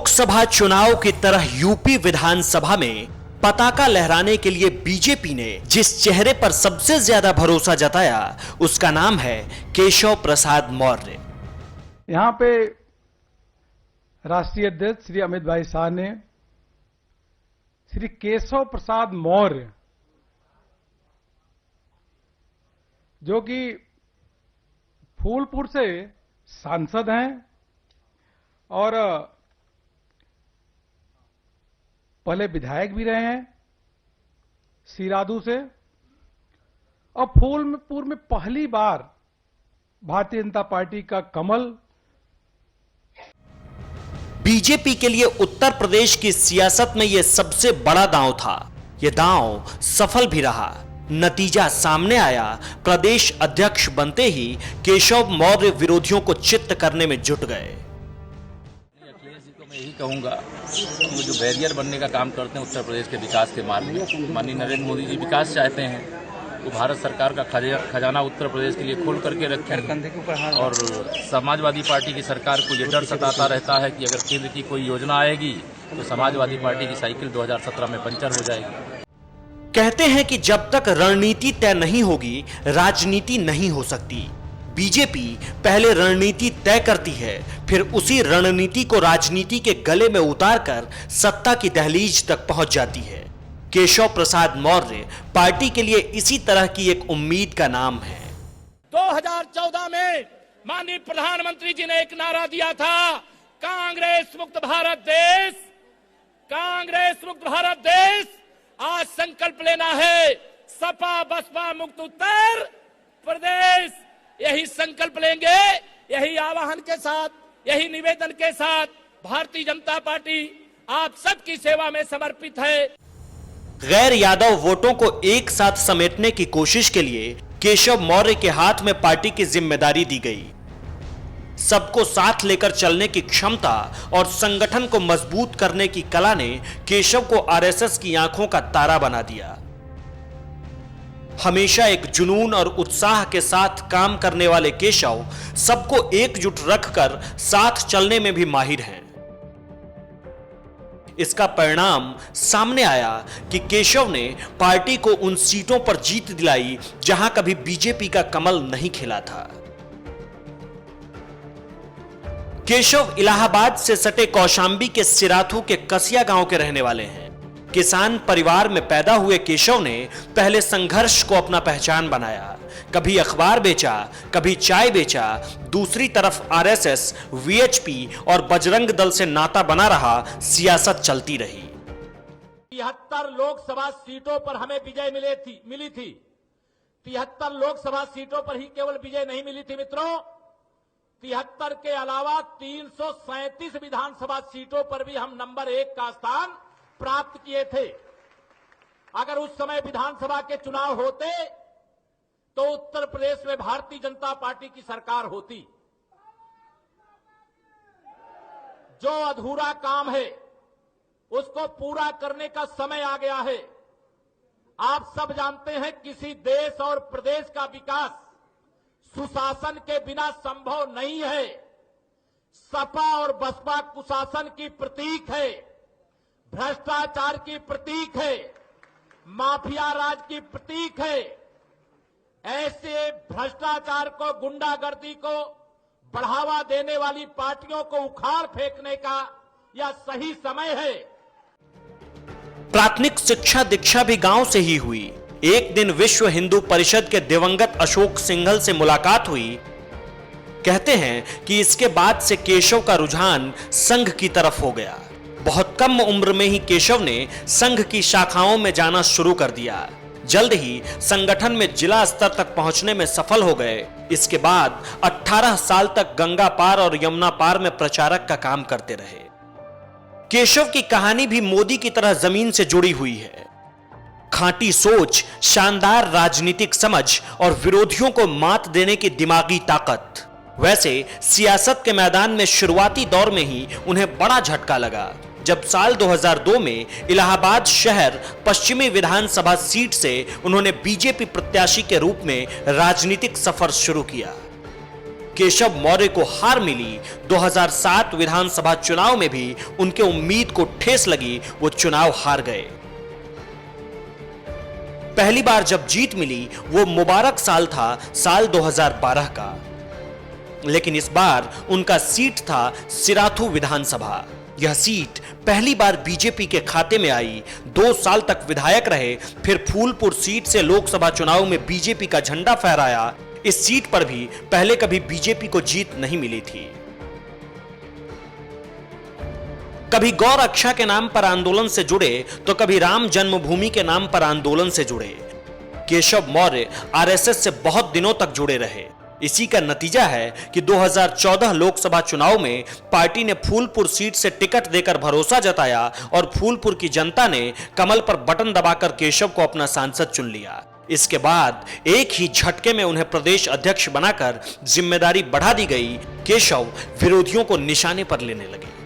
लोकसभा चुनाव की तरह यूपी विधानसभा में पताका लहराने के लिए बीजेपी ने जिस चेहरे पर सबसे ज्यादा भरोसा जताया उसका नाम है केशव प्रसाद मौर्य। यहां पे राष्ट्रीय अध्यक्ष श्री अमित भाई शाह ने श्री केशव प्रसाद मौर्य, जो कि फूलपुर से सांसद हैं और पहले विधायक भी रहे हैं सिरादू से, और फूलपुर में पहली बार भारतीय जनता पार्टी का कमल। बीजेपी के लिए उत्तर प्रदेश की सियासत में यह सबसे बड़ा दांव था। यह दांव सफल भी रहा। नतीजा सामने आया। प्रदेश अध्यक्ष बनते ही केशव मौर्य विरोधियों को चित्त करने में जुट गए। अखिलेश जी को मैं यही कहूंगा कि वो जो बैरियर बनने का काम करते हैं उत्तर प्रदेश के विकास के मार्ग में, माननीय नरेंद्र मोदी जी विकास चाहते हैं तो भारत सरकार का खजाना उत्तर प्रदेश के लिए खोल करके रखें। और समाजवादी पार्टी की सरकार को ये डर सताता रहता है कि अगर केंद्र की कोई योजना आएगी तो समाजवादी पार्टी की साइकिल 2017 में पंचर हो जाएगी। कहते हैं कि जब तक रणनीति तय नहीं होगी राजनीति नहीं हो सकती। बीजेपी पहले रणनीति तय करती है, फिर उसी रणनीति को राजनीति के गले में उतारकर सत्ता की दहलीज तक पहुंच जाती है। केशव प्रसाद मौर्य पार्टी के लिए इसी तरह की एक उम्मीद का नाम है। 2014 में माननीय प्रधानमंत्री जी ने एक नारा दिया था, कांग्रेस मुक्त भारत देश, कांग्रेस मुक्त भारत देश। आज संकल्प लेना है सपा बसपा मुक्त उत्तर प्रदेश। यही संकल्प लेंगे, यही आह्वान के साथ, यही निवेदन के साथ भारतीय जनता पार्टी आप सबकी सेवा में समर्पित है। गैर यादव वोटों को एक साथ समेटने की कोशिश के लिए केशव मौर्य के हाथ में पार्टी की जिम्मेदारी दी गई। सबको साथ लेकर चलने की क्षमता और संगठन को मजबूत करने की कला ने केशव को आरएसएस की आंखों का तारा बना दिया। हमेशा एक जुनून और उत्साह के साथ काम करने वाले केशव सबको एकजुट रखकर साथ चलने में भी माहिर हैं। इसका परिणाम सामने आया कि केशव ने पार्टी को उन सीटों पर जीत दिलाई जहां कभी बीजेपी का कमल नहीं खिला था। केशव इलाहाबाद से सटे कौशांबी के सिराथू के कसिया गांव के रहने वाले हैं। किसान परिवार में पैदा हुए केशव ने पहले संघर्ष को अपना पहचान बनाया। कभी अखबार बेचा, कभी चाय बेचा, दूसरी तरफ आरएसएस, वीएचपी और बजरंग दल से नाता बना रहा। सियासत चलती रही। 73 लोकसभा सीटों पर हमें विजय मिली थी। 73 लोकसभा सीटों पर ही केवल विजय नहीं मिली थी मित्रों, 73 के अलावा 337 विधानसभा सीटों पर भी हम नंबर 1 का स्थान प्राप्त किए थे। अगर उस समय विधानसभा के चुनाव होते तो उत्तर प्रदेश में भारतीय जनता पार्टी की सरकार होती। जो अधूरा काम है उसको पूरा करने का समय आ गया है। आप सब जानते हैं किसी देश और प्रदेश का विकास सुशासन के बिना संभव नहीं है। सपा और बसपा कुशासन की प्रतीक है, भ्रष्टाचार की प्रतीक है, माफिया राज की प्रतीक है। ऐसे भ्रष्टाचार को, गुंडागर्दी को बढ़ावा देने वाली पार्टियों को उखाड़ फेंकने का यह सही समय है। प्राथमिक शिक्षा दीक्षा भी गांव से ही हुई। एक दिन विश्व हिंदू परिषद के दिवंगत अशोक सिंघल से मुलाकात हुई। कहते हैं कि इसके बाद से केशव का रुझान संघ की तरफ हो गया। बहुत कम उम्र में ही केशव ने संघ की शाखाओं में जाना शुरू कर दिया। जल्द ही संगठन में जिला स्तर तक पहुंचने में सफल हो गए। इसके बाद 18 साल तक गंगा पार और यमुना पार में प्रचारक का काम करते रहे। केशव की कहानी भी मोदी की तरह जमीन से जुड़ी हुई है। खांटी सोच, शानदार राजनीतिक समझ और विरोधियों को मात देने की दिमागी ताकत। वैसे सियासत के मैदान में शुरुआती दौर में ही उन्हें बड़ा झटका लगा जब साल 2002 में इलाहाबाद शहर पश्चिमी विधानसभा सीट से उन्होंने बीजेपी प्रत्याशी के रूप में राजनीतिक सफर शुरू किया। केशव मौर्य को हार मिली, 2007 विधानसभा चुनाव में भी उनके उम्मीद को ठेस लगी, वो चुनाव हार गए। पहली बार जब जीत मिली वो मुबारक साल था, साल 2012 का, लेकिन इस बार उनका सीट था सिराथू विधानसभा। यह सीट पहली बार बीजेपी के खाते में आई। 2 साल तक विधायक रहे, फिर फूलपुर सीट से लोकसभा चुनाव में बीजेपी का झंडा फहराया। इस सीट पर भी पहले कभी बीजेपी को जीत नहीं मिली थी। कभी गौ रक्षा के नाम पर आंदोलन से जुड़े तो कभी राम जन्मभूमि के नाम पर आंदोलन से जुड़े। केशव मौर्य आरएसएस से बहुत दिनों तक जुड़े रहे। इसी का नतीजा है कि 2014 लोकसभा चुनाव में पार्टी ने फूलपुर सीट से टिकट देकर भरोसा जताया और फूलपुर की जनता ने कमल पर बटन दबाकर केशव को अपना सांसद चुन लिया। इसके बाद एक ही झटके में उन्हें प्रदेश अध्यक्ष बनाकर जिम्मेदारी बढ़ा दी गई। केशव विरोधियों को निशाने पर लेने लगे।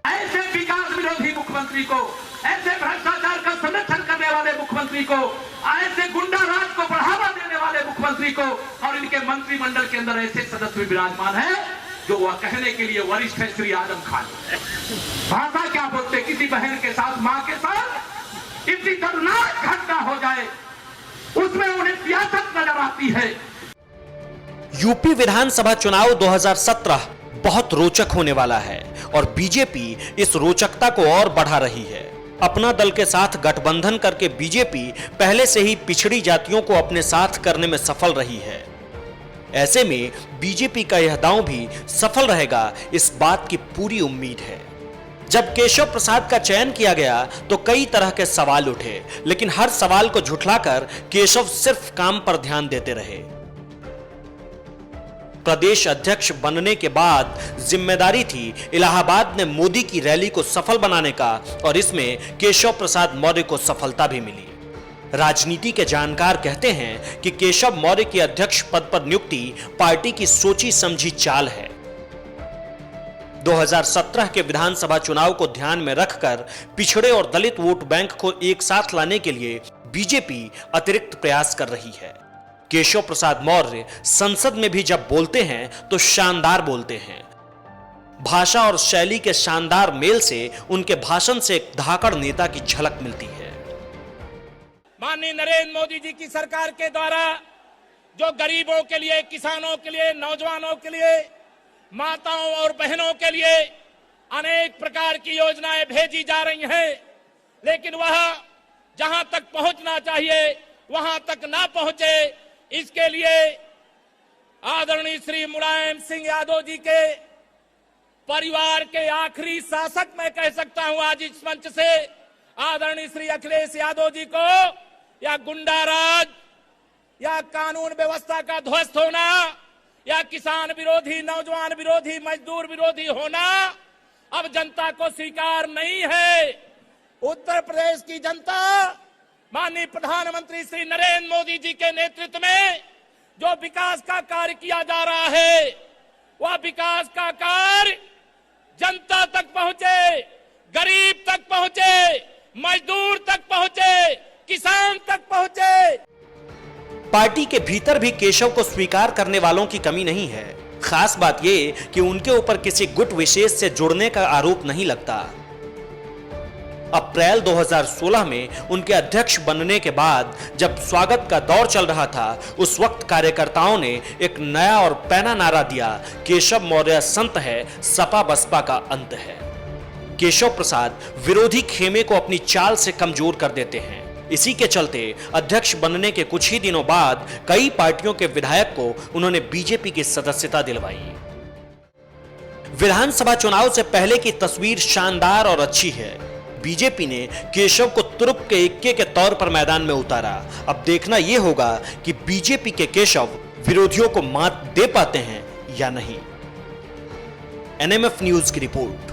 ऐसे विकास विरोधी मुख्यमंत्री को, ऐसे भ्रष्टाचार का समर्थन करने वाले मुख्यमंत्री को, ऐसे गुंडा राज को बढ़ावा देने वाले मुख्यमंत्री को, और इनके मंत्रिमंडल के अंदर ऐसे सदस्य विराजमान हैं जो वह कहने के लिए वरिष्ठ है श्री आजम खान। भाषा क्या बोलते, किसी बहन के साथ, मां के साथ इतनी दर्दनाक घटना हो जाए उसमें उन्हें सियासत नजर आती है। यूपी विधानसभा चुनाव 2017 बहुत रोचक होने वाला है और बीजेपी इस रोचकता को और बढ़ा रही है। अपना दल के साथ गठबंधन करके बीजेपी पहले से ही पिछड़ी जातियों को अपने साथ करने में सफल रही है। ऐसे में बीजेपी का यह दांव भी सफल रहेगा, इस बात की पूरी उम्मीद है। जब केशव प्रसाद का चयन किया गया तो कई तरह के सवाल उठे, लेकिन हर सवाल को झुठलाकर केशव सिर्फ काम पर ध्यान देते रहे। प्रदेश अध्यक्ष बनने के बाद जिम्मेदारी थी इलाहाबाद में मोदी की रैली को सफल बनाने का, और इसमें केशव प्रसाद मौर्य को सफलता भी मिली। राजनीति के जानकार कहते हैं कि केशव मौर्य की अध्यक्ष पद पर नियुक्ति पार्टी की सोची समझी चाल है। 2017 के विधानसभा चुनाव को ध्यान में रखकर पिछड़े और दलित वोट बैंक को एक साथ लाने के लिए बीजेपी अतिरिक्त प्रयास कर रही है। केशव प्रसाद मौर्य संसद में भी जब बोलते हैं तो शानदार बोलते हैं। भाषा और शैली के शानदार मेल से उनके भाषण से एक धाकड़ नेता की झलक मिलती है। माननीय नरेंद्र मोदी जी की सरकार के द्वारा जो गरीबों के लिए, किसानों के लिए, नौजवानों के लिए, माताओं और बहनों के लिए अनेक प्रकार की योजनाएं भेजी जा रही हैं, लेकिन वह जहां तक पहुंचना चाहिए वहां तक ना पहुंचे, इसके लिए आदरणीय श्री मुलायम सिंह यादव जी के परिवार के आखिरी शासक मैं कह सकता हूं आज इस मंच से, आदरणीय श्री अखिलेश यादव जी को या गुंडा राज या कानून व्यवस्था का ध्वस्त होना या किसान विरोधी, नौजवान विरोधी, मजदूर विरोधी होना अब जनता को स्वीकार नहीं है। उत्तर प्रदेश की जनता माननीय प्रधानमंत्री श्री नरेंद्र मोदी जी के नेतृत्व में जो विकास का कार्य किया जा रहा है, वह विकास का कार्य जनता तक पहुंचे, गरीब तक पहुंचे, मजदूर तक पहुंचे, किसान तक पहुंचे। पार्टी के भीतर भी केशव को स्वीकार करने वालों की कमी नहीं है। खास बात यह कि उनके ऊपर किसी गुट विशेष से जुड़ने का आरोप नहीं लगता। अप्रैल 2016 में उनके अध्यक्ष बनने के बाद जब स्वागत का दौर चल रहा था, उस वक्त कार्यकर्ताओं ने एक नया और पैना नारा दिया, केशव मौर्य संत है, सपा बसपा का अंत है। केशव प्रसाद विरोधी खेमे को अपनी चाल से कमजोर कर देते हैं। इसी के चलते अध्यक्ष बनने के कुछ ही दिनों बाद कई पार्टियों के विधायक को उन्होंने बीजेपी की सदस्यता दिलवाई। विधानसभा चुनाव से पहले की तस्वीर शानदार और अच्छी है। बीजेपी ने केशव को तुरुप के इक्के के तौर पर मैदान में उतारा। अब देखना यह होगा कि बीजेपी के केशव विरोधियों को मात दे पाते हैं या नहीं। एनएमएफ न्यूज की रिपोर्ट।